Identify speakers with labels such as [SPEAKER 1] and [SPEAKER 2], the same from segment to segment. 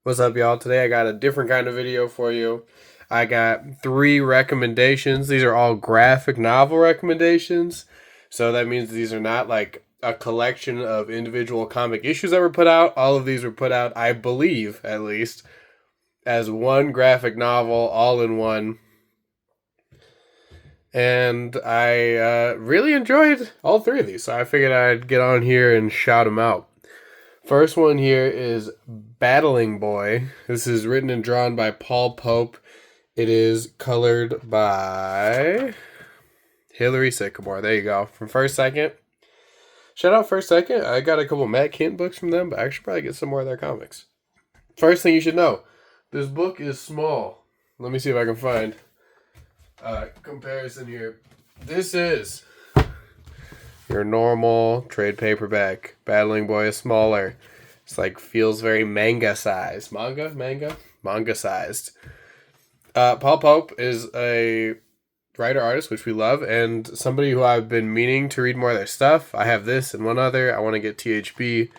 [SPEAKER 1] What's up, y'all? Today I got a different kind of video for you. I got three recommendations. These are all graphic novel recommendations. So that means these are not like a collection of individual comic issues that were put out. All of these were put out, I believe, at least, as one graphic novel, all in one. And I really enjoyed all three of these. So I figured I'd get on here and shout them out. First one here is Battling Boy. This is written and drawn by Paul Pope. It is colored by Hillary Sycamore. There you go. From First Second. Shout out First Second. I got a couple Matt Kent books from them, but I should probably get some more of their comics. First thing you should know, this book is small. Let me see if I can find a comparison here. This is your normal trade paperback. Battling Boy is smaller. It's like feels very manga sized. Manga sized. Paul Pope is a writer artist, which we love, and somebody who I've been meaning to read more of their stuff. I have this and one other. I want to get THB,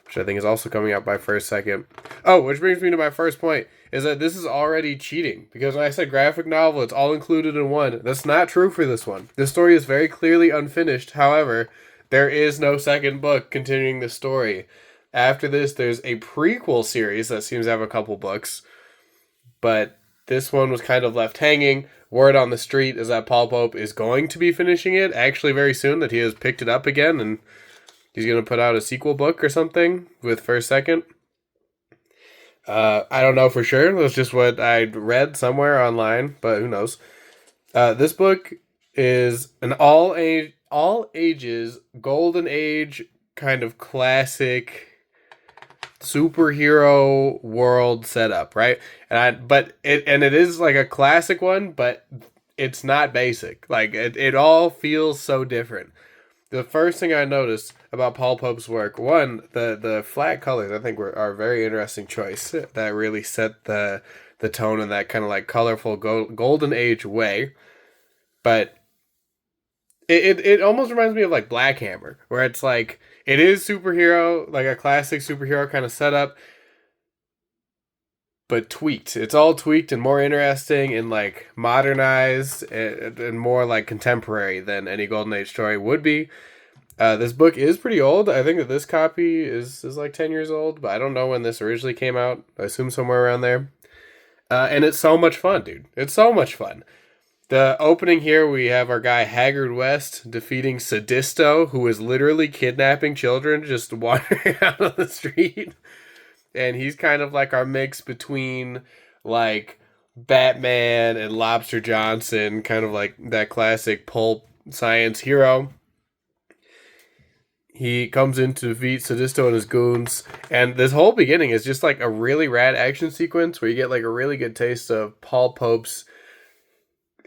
[SPEAKER 1] which I think is also coming out by First Second. Oh, which brings me to my first point, is that this is already cheating. Because when I said graphic novel, it's all included in one. That's not true for this one. This story is very clearly unfinished. However, there is no second book continuing the story. After this, there's a prequel series that seems to have a couple books. But this one was kind of left hanging. Word on the street is that Paul Pope is going to be finishing it actually very soon, that he has picked it up again, and he's going to put out a sequel book or something with First Second. I don't know for sure. That's just what I read somewhere online, but who knows. This book is an all ages, golden age kind of classic superhero world setup, right? But it is like a classic one, but it's not basic. Like it all feels so different. The first thing I noticed about Paul Pope's work, one, the flat colors I think are a very interesting choice that really set the tone in that kind of like colorful golden age way. But it almost reminds me of like Black Hammer, where it's like it is superhero, like a classic superhero kind of setup, but tweaked. It's all tweaked and more interesting and like modernized and more like contemporary than any Golden Age story would be. This book is pretty old. I think that this copy is like 10 years old, but I don't know when this originally came out. I assume somewhere around there. And it's so much fun, dude. It's so much fun. The opening here, we have our guy Haggard West defeating Sadisto, who is literally kidnapping children just wandering out on the street. And he's kind of like our mix between like Batman and Lobster Johnson, kind of like that classic pulp science hero. He comes in to defeat Sadisto and his goons, and this whole beginning is just like a really rad action sequence where you get like a really good taste of Paul Pope's.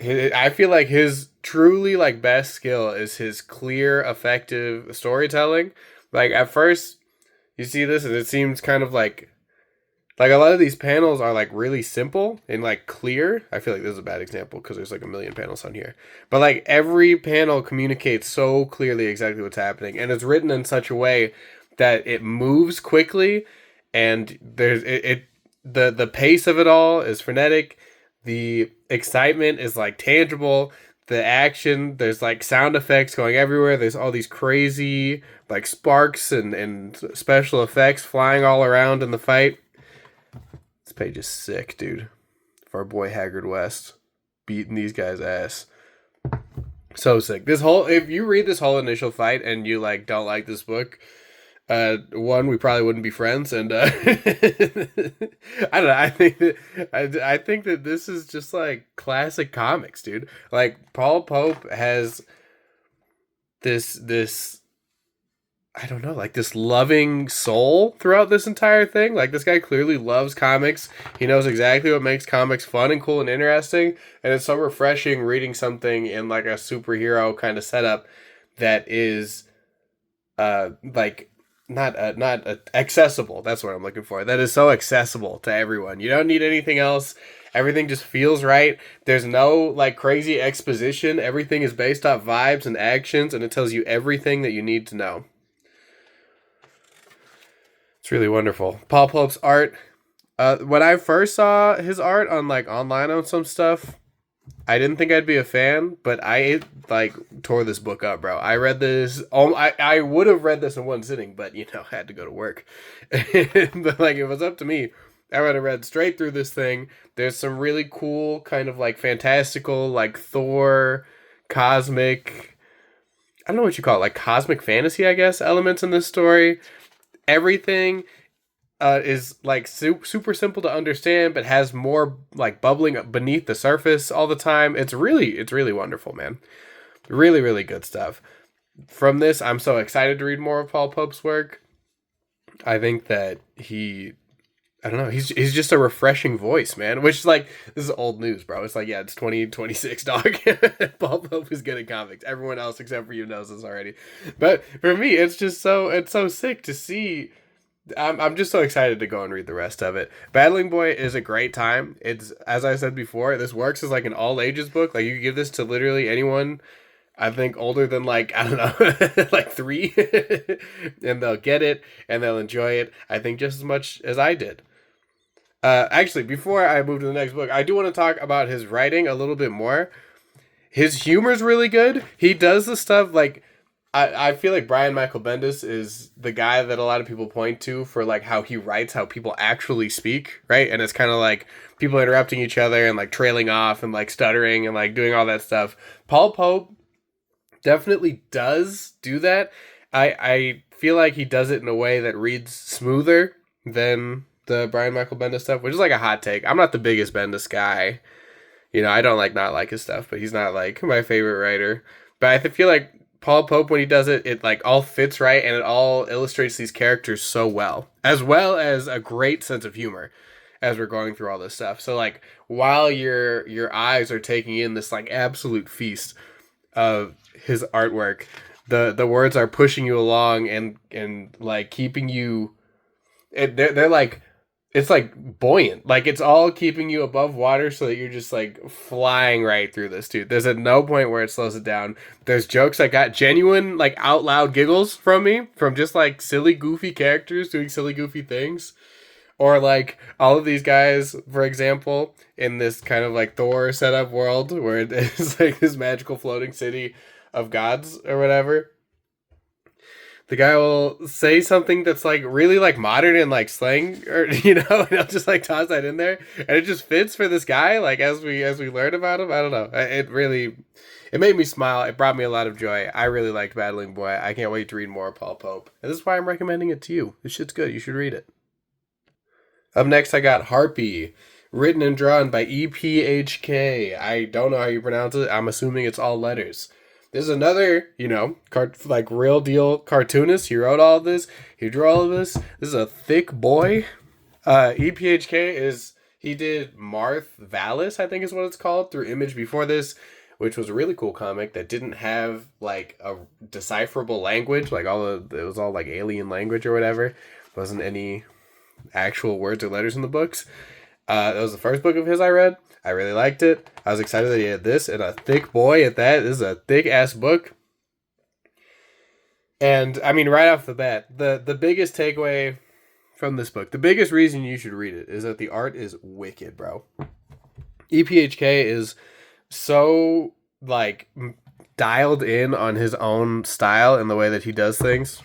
[SPEAKER 1] I feel like his truly like best skill is his clear, effective storytelling. Like at first, you see this and it seems kind of like a lot of these panels are like really simple and like clear. I feel like this is a bad example because there's like a million panels on here. But like every panel communicates so clearly exactly what's happening, and it's written in such a way that it moves quickly, and the pace of it all is frenetic. The excitement is like tangible. The action, there's like sound effects going everywhere. There's all these crazy like sparks and special effects flying all around in the fight. This page is sick, dude. For our boy Haggard West beating these guys' ass. So sick. This whole, if you read this whole initial fight and you like don't like this book, one, we probably wouldn't be friends, and I don't know. I think that this is just like classic comics, dude. Like Paul Pope has this I don't know, like this loving soul throughout this entire thing. Like this guy clearly loves comics. He knows exactly what makes comics fun and cool and interesting. And it's so refreshing reading something in like a superhero kind of setup that is like not accessible. That's what I'm looking for. That is so accessible to everyone. You don't need anything else. Everything just feels right. There's no like crazy exposition. Everything is based off vibes and actions, and it tells you everything that you need to know. It's really wonderful. Paul Pope's art When I first saw his art on like online on some stuff, I didn't think I'd be a fan, but I like tore this book up, bro. I read this. I would have read this in one sitting, but I had to go to work. But like it was up to me. I would have read straight through this thing. There's some really cool kind of like fantastical, like Thor, cosmic. I don't know what you call it, like cosmic fantasy, I guess, elements in this story. Everything is like super simple to understand, but has more like bubbling beneath the surface all the time. It's really wonderful, man. Really, really good stuff. From this, I'm so excited to read more of Paul Pope's work. I think that I don't know, he's just a refreshing voice, man. Which is like, this is old news, bro. It's like, yeah, it's 2026, dog. Paul Pope is good at comics. Everyone else except for you knows this already. But for me, it's so sick to see. I'm just so excited to go and read the rest of it. Battling Boy is a great time. It's, as I said before, this works as like an all ages book. Like you can give this to literally anyone, I think older than like, I don't know, like 3, and they'll get it and they'll enjoy it. I think just as much as I did. Actually, before I move to the next book, I do want to talk about his writing a little bit more. His humor's really good. He does the stuff like, I feel like Brian Michael Bendis is the guy that a lot of people point to for like how he writes, how people actually speak, right? And it's kind of like people interrupting each other and like trailing off and like stuttering and like doing all that stuff. Paul Pope definitely does do that. I feel like he does it in a way that reads smoother than the Brian Michael Bendis stuff, which is like a hot take. I'm not the biggest Bendis guy. I don't like not like his stuff, but he's not like my favorite writer. But I feel like Paul Pope, when he does it, it like all fits right and it all illustrates these characters so well as a great sense of humor as we're going through all this stuff. So like while your eyes are taking in this like absolute feast of his artwork, the words are pushing you along and like keeping you. They're like, it's like buoyant. Like it's all keeping you above water so that you're just like flying right through this, dude. There's at no point where it slows it down. There's jokes that got genuine, like out loud giggles from me, from just like silly, goofy characters doing silly, goofy things. Or like all of these guys, for example, in this kind of like Thor setup world where it is like this magical floating city of gods or whatever. The guy will say something that's like really like modern and like slang, or and I'll just like toss that in there, and it just fits for this guy. Like as we learn about him, I don't know. It made me smile. It brought me a lot of joy. I really liked Battling Boy. I can't wait to read more of Paul Pope, and this is why I'm recommending it to you. This shit's good. You should read it. Up next, I got Harpy, written and drawn by EPHK. I don't know how you pronounce it. I'm assuming it's all letters. This is another, like real deal cartoonist. He wrote all of this. He drew all of this. This is a thick boy. EPHK he did Marth Valis, I think is what it's called, through Image before this, which was a really cool comic that didn't have like a decipherable language. Like it was all like alien language or whatever. Wasn't any actual words or letters in the books. That was the first book of his I read. I really liked it. I was excited that he had this and a thick boy at that. This is a thick ass book. And I mean, right off the bat, the biggest takeaway from this book, the biggest reason you should read it is that the art is wicked, bro. EPHK is so like dialed in on his own style and the way that he does things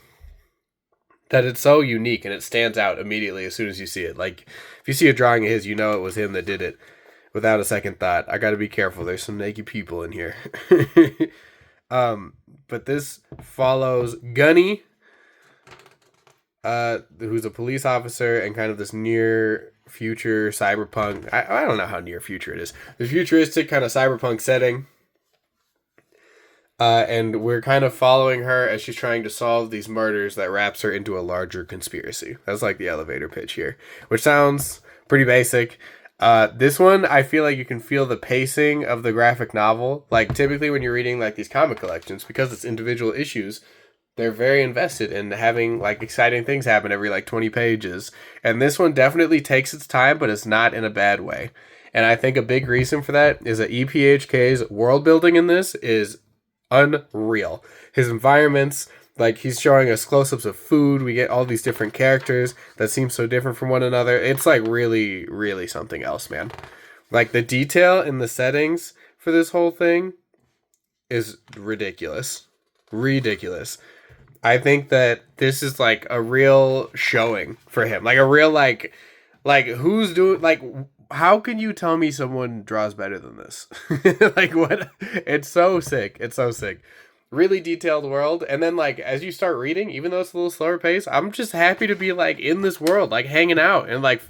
[SPEAKER 1] that it's so unique and it stands out immediately as soon as you see it. Like if you see a drawing of his, you know it was him that did it without a second thought. I got to be careful. There's some naked people in here. But this follows Gunny, who's a police officer and kind of this near future cyberpunk. I don't know how near future it is. The futuristic kind of cyberpunk setting. And we're kind of following her as she's trying to solve these murders that wraps her into a larger conspiracy. That's like the elevator pitch here, which sounds pretty basic. This one, I feel like you can feel the pacing of the graphic novel. Like typically when you're reading like these comic collections, because it's individual issues, they're very invested in having like exciting things happen every like 20 pages. And this one definitely takes its time, but it's not in a bad way. And I think a big reason for that is that EPHK's world building in this is unreal. His environments, Like, he's showing us close-ups of food. We get all these different characters that seem so different from one another. It's, like, really, really something else, man. Like, the detail in the settings for this whole thing is ridiculous. Ridiculous. I think that this is, like, a real showing for him. Like, a real, like who's doing, like, how can you tell me someone draws better than this? Like, what? It's so sick. It's so sick. Really detailed world, and then, like, as you start reading, even though it's a little slower pace, I'm just happy to be, like, in this world, like, hanging out and, like,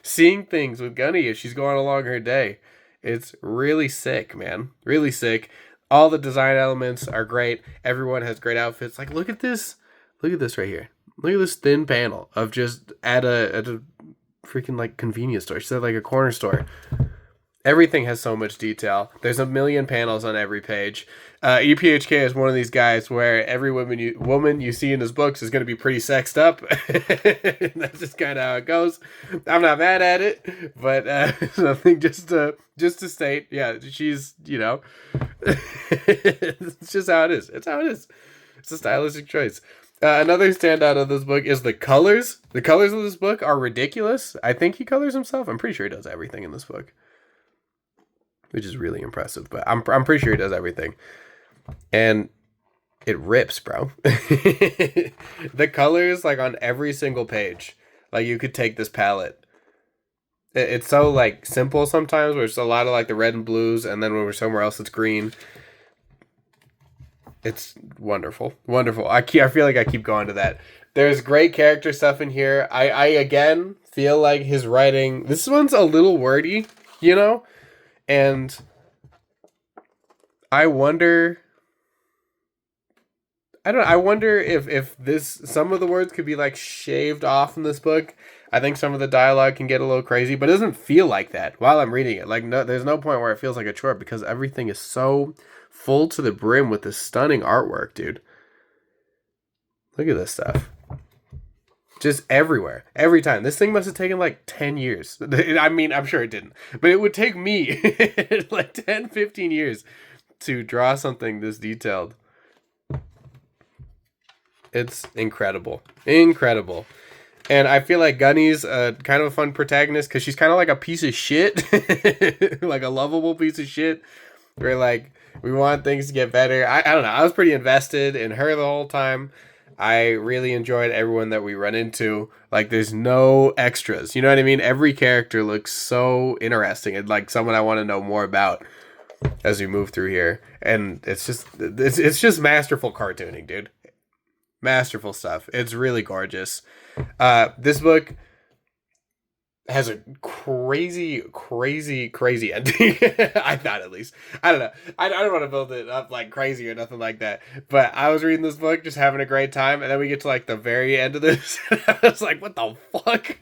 [SPEAKER 1] seeing things with Gunny as she's going along her day. It's really sick, man. Really sick. All the design elements are great. Everyone has great outfits. Like, look at this right here. Look at this thin panel of just at a freaking, like, convenience store. She said, like, a corner store. Everything has so much detail. There's a million panels on every page. EPHK is one of these guys where every woman you see in his books is going to be pretty sexed up. That's just kind of how it goes. I'm not mad at it, but something just to state, yeah, she's, you know, it's just how it is. It's how it is. It's a stylistic choice. Another standout of this book is the colors. The colors of this book are ridiculous. I think he colors himself. I'm pretty sure he does everything in this book, which is really impressive. But I'm pretty sure he does everything, and it rips, bro. The colors, like, on every single page, like, you could take this palette. It's so, like, simple sometimes, where it's a lot of, like, the red and blues, and then when we're somewhere else, it's green. It's wonderful. Wonderful. I feel like I keep going to that. There's great character stuff in here. I again feel like his writing, this one's a little wordy, you know? And I wonder if this, some of the words could be, like, shaved off in this book. I think some of the dialogue can get a little crazy, but it doesn't feel like that while I'm reading it. Like, no, there's no point where it feels like a chore because everything is so full to the brim with this stunning artwork, dude. Look at this stuff. Just everywhere. Every time. This thing must have taken, like, 10 years. I mean, I'm sure it didn't. But it would take me, like, 10, 15 years to draw something this detailed. It's incredible. Incredible. And I feel like Gunny's kind of a fun protagonist because she's kind of like a piece of shit. Like a lovable piece of shit. Where, like, we want things to get better. I don't know. I was pretty invested in her the whole time. I really enjoyed everyone that we run into. Like, there's no extras. You know what I mean? Every character looks so interesting and like someone I want to know more about as we move through here. And it's just masterful cartooning, dude. Masterful stuff. It's really gorgeous. This book has a crazy ending. I thought, at least. I don't know. I don't want to build it up like crazy or nothing like that. But I was reading this book, just having a great time, and then we get to like the very end of this. And I was like, what the fuck?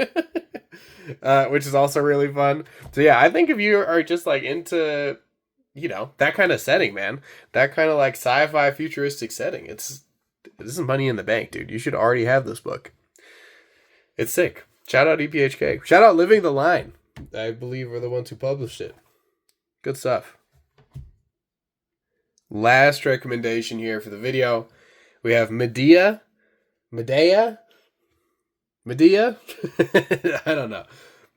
[SPEAKER 1] Which is also really fun. So yeah, I think if you are just like into, you know, that kind of setting, man, that kind of like sci-fi futuristic setting, this is money in the bank, dude. You should already have this book. It's sick. Shout out EPHK. Shout out Living the Line. I believe we're the ones who published it. Good stuff. Last recommendation here for the video. We have Medea? I don't know.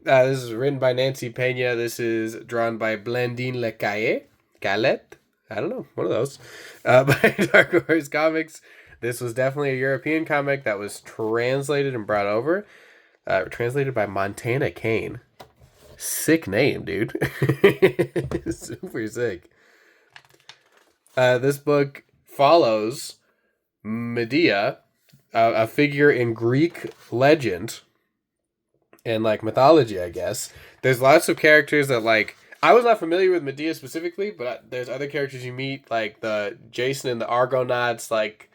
[SPEAKER 1] This is written by Nancy Pena. This is drawn by Blandine Lecaille. Galette? I don't know. One of those. By Dark Horse Comics. This was definitely a European comic that was translated and brought over. Translated by Montana Kane. Sick name, dude. Super sick. This book follows Medea, a figure in Greek legend and like mythology, I guess. There's lots of characters that like I was not familiar with Medea specifically, but there's other characters you meet like the Jason and the Argonauts, like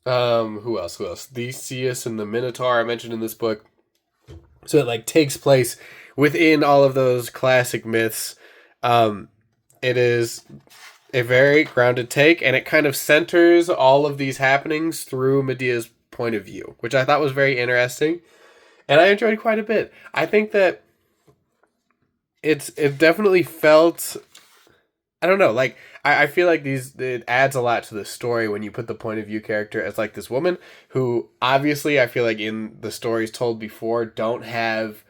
[SPEAKER 1] who else? Theseus and the Minotaur I mentioned in this book. So it like takes place within all of those classic myths. It is a very grounded take, and it kind of centers all of these happenings through Medea's point of view, which I thought was very interesting, and I enjoyed quite a bit. I think that it definitely felt, I don't know, like I feel like it adds a lot to the story when you put the point of view character as like this woman who obviously I feel like in the stories told before don't have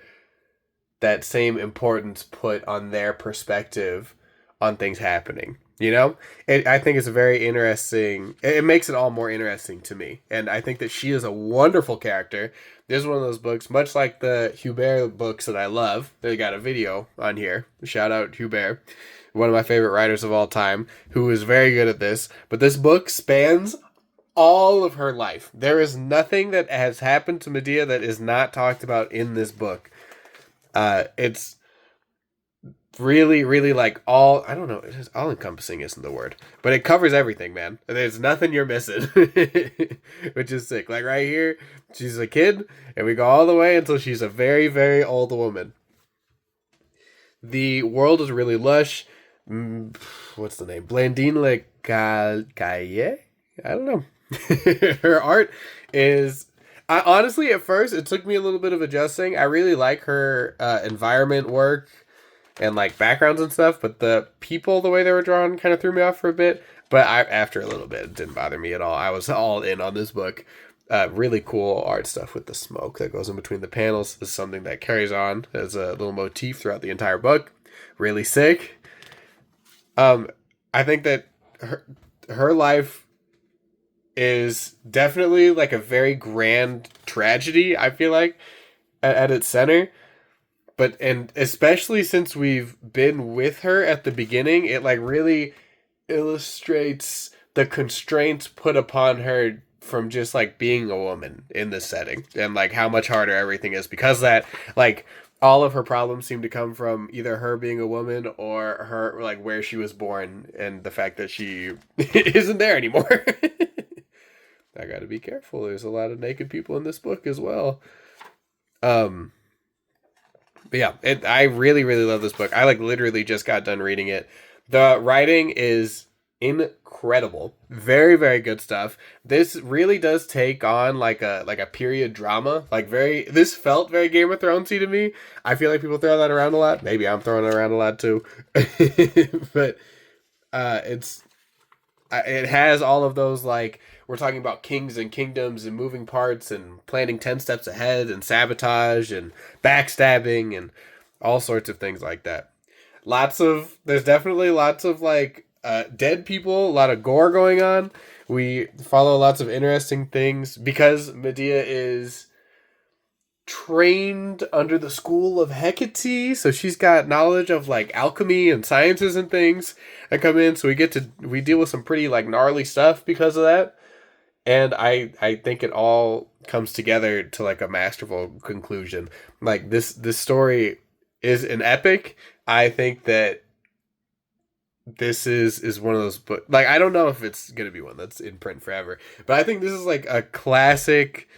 [SPEAKER 1] that same importance put on their perspective on things happening. You know, I think it's a very interesting. It makes it all more interesting to me, and I think that she is a wonderful character. This is one of those books, much like the Hubert books that I love. They got a video on here. Shout out Hubert, one of my favorite writers of all time, who is very good at this. But this book spans all of her life. There is nothing that has happened to Medea that is not talked about in this book. It's really, really like all, I don't know, all encompassing isn't the word, but it covers everything, man. There's nothing you're missing, which is sick. Like right here, she's a kid, and we go all the way until she's a very, very old woman. The world is really lush. What's the name? Blandine Le Caille? I don't know. Her art is... honestly, at first, it took me a little bit of adjusting. I really like her environment work and like backgrounds and stuff, but the people, the way they were drawn, kind of threw me off for a bit. But after a little bit, it didn't bother me at all. I was all in on this book. Really cool art stuff with the smoke that goes in between the panels is something that carries on as a little motif throughout the entire book. Really sick. I think that her life is definitely like a very grand tragedy, I feel like, at its center. But, and especially since we've been with her at the beginning, it like really illustrates the constraints put upon her from just like being a woman in this setting, and like how much harder everything is because that, like, all of her problems seem to come from either her being a woman or her, like, where she was born and the fact that she isn't there anymore. I gotta be careful. There's a lot of naked people in this book as well. But yeah, I really, really love this book. I like literally just got done reading it. The writing is incredible. Very, very good stuff. This really does take on like a period drama. Like this felt very Game of Thronesy to me. I feel like people throw that around a lot. Maybe I'm throwing it around a lot too. But it has all of those, like, we're talking about kings and kingdoms and moving parts and planning 10 steps ahead and sabotage and backstabbing and all sorts of things like that. There's definitely lots of like dead people, a lot of gore going on. We follow lots of interesting things because Medea is trained under the school of Hecate, so she's got knowledge of like alchemy and sciences and things that come in, so we deal with some pretty like gnarly stuff because of that. And I think it all comes together to like a masterful conclusion. Like this story is an epic. I think that this is one of those books, like, I don't know if it's gonna be one that's in print forever, but I think this is like a classic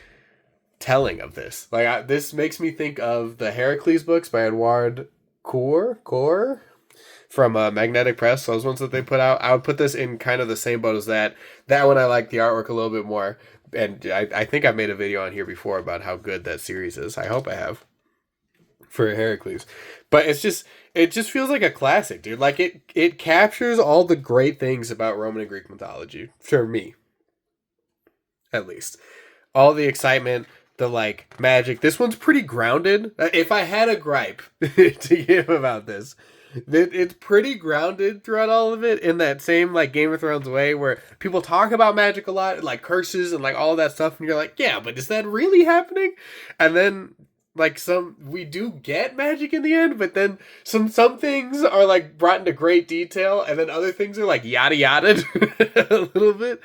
[SPEAKER 1] telling of this. Like, this makes me think of the Heracles books by Edward Coeur from Magnetic Press, those ones that they put out. I would put this in kind of the same boat as that. That one I like the artwork a little bit more, and I think I've made a video on here before about how good that series is. I hope I have, for Heracles. But it just feels like a classic, dude. Like it captures all the great things about Roman and Greek mythology, for me at least. All the excitement, the like magic. This one's pretty grounded. If I had a gripe to give about this, it's pretty grounded throughout all of it in that same like Game of Thrones way where people talk about magic a lot, like curses and like all that stuff, and you're like, yeah, but is that really happening? And then like we do get magic in the end, but then some things are like brought into great detail, and then other things are like yada yada a little bit,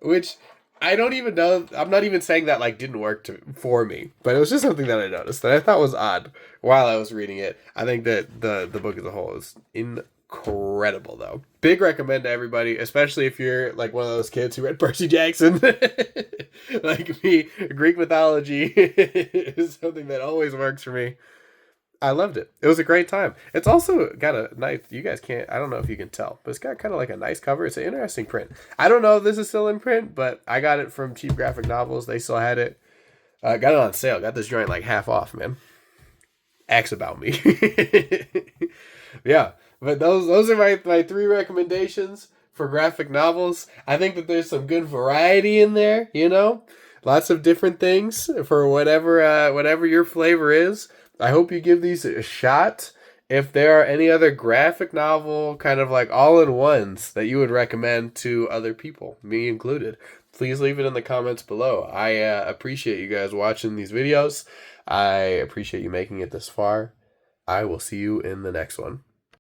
[SPEAKER 1] which I don't even know. I'm not even saying that like didn't work for me, but it was just something that I noticed that I thought was odd while I was reading it. I think that the book as a whole is incredible, though. Big recommend to everybody, especially if you're like one of those kids who read Percy Jackson. Like me, Greek mythology is something that always works for me. I loved it. It was a great time. It's also got a nice, you guys can't, I don't know if you can tell, but it's got kind of like a nice cover. It's an interesting print. I don't know if this is still in print, but I got it from Cheap Graphic Novels. They still had it. Got it on sale. Got this joint like half off, man. Ask about me. Yeah. But those are my three recommendations for graphic novels. I think that there's some good variety in there, you know? Lots of different things for whatever your flavor is. I hope you give these a shot. If there are any other graphic novel kind of like all-in-ones that you would recommend to other people, me included, please leave it in the comments below. I appreciate you guys watching these videos. I appreciate you making it this far. I will see you in the next one.